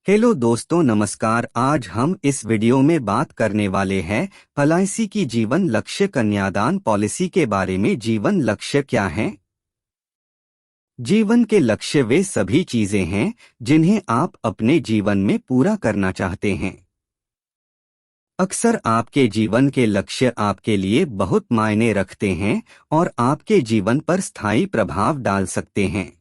Hello दोस्तों, नमस्कार। आज हम इस वीडियो में बात करने वाले हैं एलआईसी की जीवन लक्ष्य कन्यादान पॉलिसी के बारे में। जीवन लक्ष्य क्या है? जीवन के लक्ष्य वे सभी चीजें हैं जिन्हें आप अपने जीवन में पूरा करना चाहते हैं। अक्सर आपके जीवन के लक्ष्य आपके लिए बहुत मायने रखते हैं और आपके जीवन पर स्थायी प्रभाव डाल सकते हैं।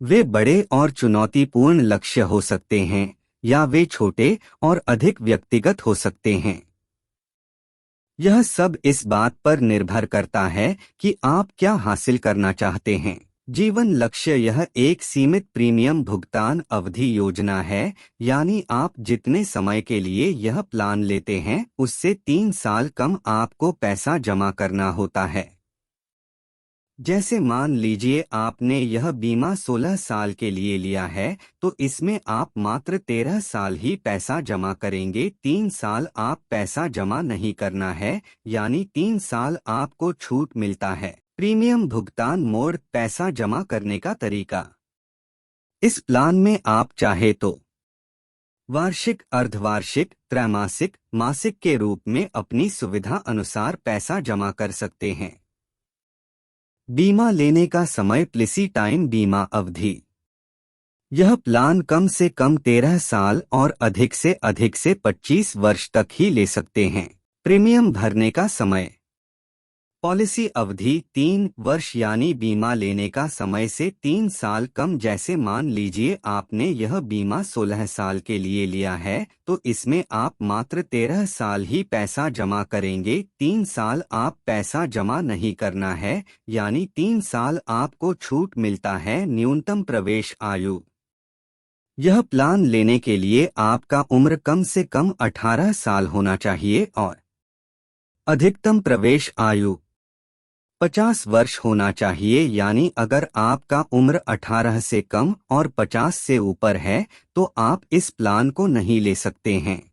वे बड़े और चुनौतीपूर्ण लक्ष्य हो सकते हैं या वे छोटे और अधिक व्यक्तिगत हो सकते हैं। यह सब इस बात पर निर्भर करता है कि आप क्या हासिल करना चाहते हैं। जीवन लक्ष्य यह एक सीमित प्रीमियम भुगतान अवधि योजना है, यानी आप जितने समय के लिए यह प्लान लेते हैं उससे 3 साल कम आपको पैसा जमा करना होता है। जैसे मान लीजिए आपने यह बीमा 16 साल के लिए लिया है, तो इसमें आप मात्र 13 साल ही पैसा जमा करेंगे। 3 साल आप पैसा जमा नहीं करना है, यानी 3 साल आपको छूट मिलता है। प्रीमियम भुगतान मोड, पैसा जमा करने का तरीका। इस प्लान में आप चाहे तो वार्षिक, अर्धवार्षिक, त्रैमासिक, मासिक के रूप में अपनी सुविधा अनुसार पैसा जमा कर सकते हैं। बीमा लेने का समय, पॉलिसी टाइम, बीमा अवधि। यह प्लान कम से कम 13 साल और अधिक से 25 वर्ष तक ही ले सकते हैं। प्रीमियम भरने का समय, पॉलिसी अवधि 3 वर्ष, यानी बीमा लेने का समय से 3 साल कम। जैसे मान लीजिए आपने यह बीमा 16 साल के लिए लिया है, तो इसमें आप मात्र 13 साल ही पैसा जमा करेंगे। 3 साल आप पैसा जमा नहीं करना है, यानी 3 साल आपको छूट मिलता है। न्यूनतम प्रवेश आयु, यह प्लान लेने के लिए आपका उम्र कम से कम 18 साल होना चाहिए और अधिकतम प्रवेश आयु 50 वर्ष होना चाहिए, यानी अगर आपका उम्र 18 से कम और 50 से ऊपर है तो आप इस प्लान को नहीं ले सकते हैं।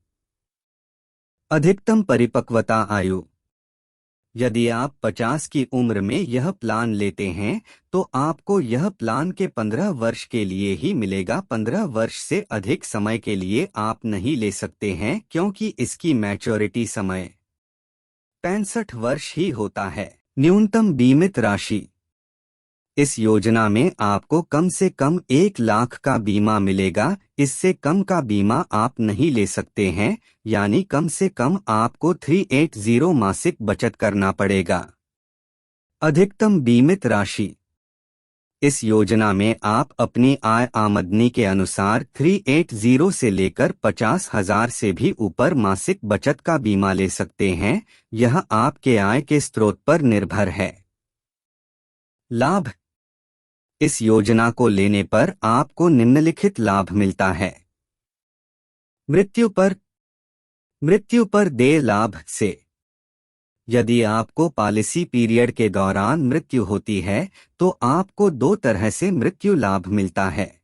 अधिकतम परिपक्वता आयु, यदि आप 50 की उम्र में यह प्लान लेते हैं तो आपको यह प्लान के 15 वर्ष के लिए ही मिलेगा। 15 वर्ष से अधिक समय के लिए आप नहीं ले सकते हैं, क्योंकि इसकी मैच्योरिटी समय 65 वर्ष ही होता है। न्यूनतम बीमित राशि, इस योजना में आपको कम से कम 1 लाख का बीमा मिलेगा। इससे कम का बीमा आप नहीं ले सकते हैं, यानी कम से कम आपको 380 मासिक बचत करना पड़ेगा। अधिकतम बीमित राशि, इस योजना में आप अपनी आय आमदनी के अनुसार 380 से लेकर 50,000 से भी ऊपर मासिक बचत का बीमा ले सकते हैं। यह आपके आय के स्रोत पर निर्भर है। लाभ, इस योजना को लेने पर आपको निम्नलिखित लाभ मिलता है। मृत्यु पर देय लाभ से, यदि आपको पॉलिसी पीरियड के दौरान मृत्यु होती है तो आपको 2 तरह से मृत्यु लाभ मिलता है।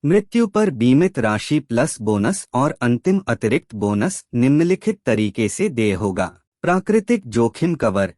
मृत्यु पर बीमित राशि प्लस बोनस और अंतिम अतिरिक्त बोनस निम्नलिखित तरीके से देय होगा। प्राकृतिक जोखिम कवर,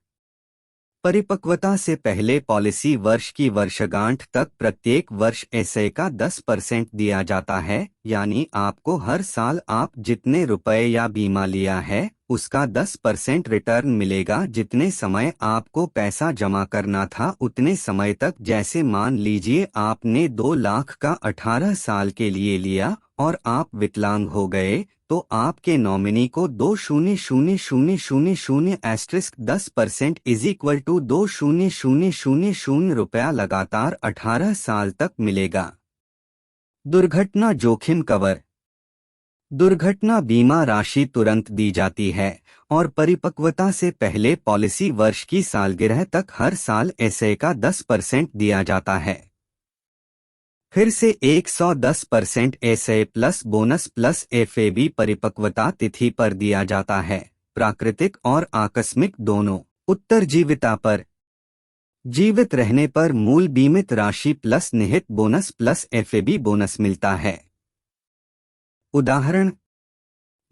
परिपक्वता से पहले पॉलिसी वर्ष की वर्षगांठ तक प्रत्येक वर्ष एसए का 10% दिया जाता है, यानी आपको हर साल आप जितने रुपए या बीमा लिया है उसका 10% रिटर्न मिलेगा। जितने समय आपको पैसा जमा करना था उतने समय तक। जैसे मान लीजिए आपने 2 लाख का 18 साल के लिए लिया और आप विकलांग हो गए, तो आपके नॉमिनी को 2,00,00,10% इज इक्वल टू 2,00,00 रुपया लगातार 18 साल तक मिलेगा। दुर्घटना जोखिम कवर, दुर्घटना बीमा राशि तुरंत दी जाती है और परिपक्वता से पहले पॉलिसी वर्ष की सालगिरह तक हर साल एसए का 10% दिया जाता है। फिर से 110% SA plus bonus plus FAB परिपक्वता तिथि पर दिया जाता है। प्राकृतिक और आकस्मिक दोनों। उत्तरजीविता पर, जीवित रहने पर मूल बीमित राशि प्लस निहित बोनस प्लस एफएबी बोनस मिलता है। उदाहरण,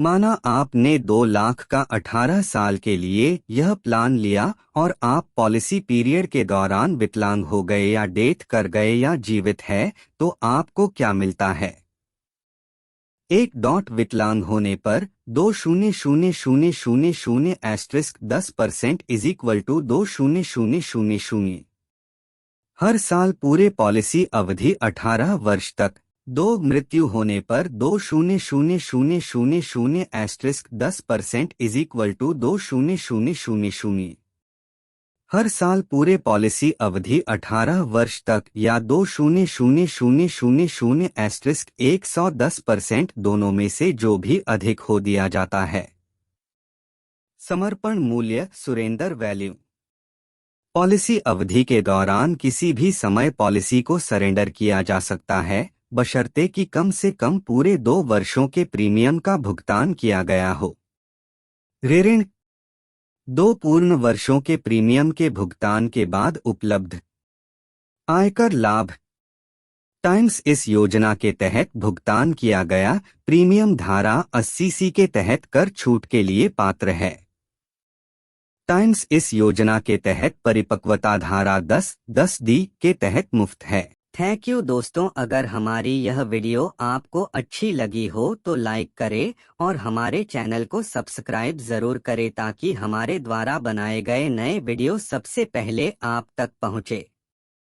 माना आपने 2 लाख का 18 साल के लिए यह प्लान लिया और आप पॉलिसी पीरियड के दौरान विकलांग हो गए या डेथ कर गए या जीवित है, तो आपको क्या मिलता है? 1. विकलांग होने पर 2,000,000 एस्ट्रिस्क 10% इज इक्वल टू 2,000,000। हर साल पूरे पॉलिसी अवधि 18 वर्ष तक। 2. मृत्यु होने पर 2,000,000 एस्ट्रिस्क 10% इज इक्वल टू 2,000,000। हर साल पूरे पॉलिसी अवधि 18 वर्ष तक या 2,000,000 एस्ट्रिस्क 110% दोनों में से जो भी अधिक हो दिया जाता है। समर्पण मूल्य सुरेंदर वैल्यू। पॉलिसी अवधि के दौरान किसी भी समय पॉलिसी को सरेंडर किया जा सकता है, बशर्ते कि कम से कम पूरे 2 वर्षों के प्रीमियम का भुगतान किया गया हो। ऋण 2 पूर्ण वर्षों के प्रीमियम के भुगतान के बाद उपलब्ध आयकर लाभ टाइम्स इस योजना के तहत भुगतान किया गया प्रीमियम धारा 80C के तहत कर छूट के लिए पात्र है। टाइम्स इस योजना के तहत परिपक्वता धारा 10(10)D के तहत मुफ्त है। थैंक यू दोस्तों, अगर हमारी यह वीडियो आपको अच्छी लगी हो तो लाइक करें और हमारे चैनल को सब्सक्राइब जरूर करें ताकि हमारे द्वारा बनाए गए नए वीडियो सबसे पहले आप तक पहुंचे।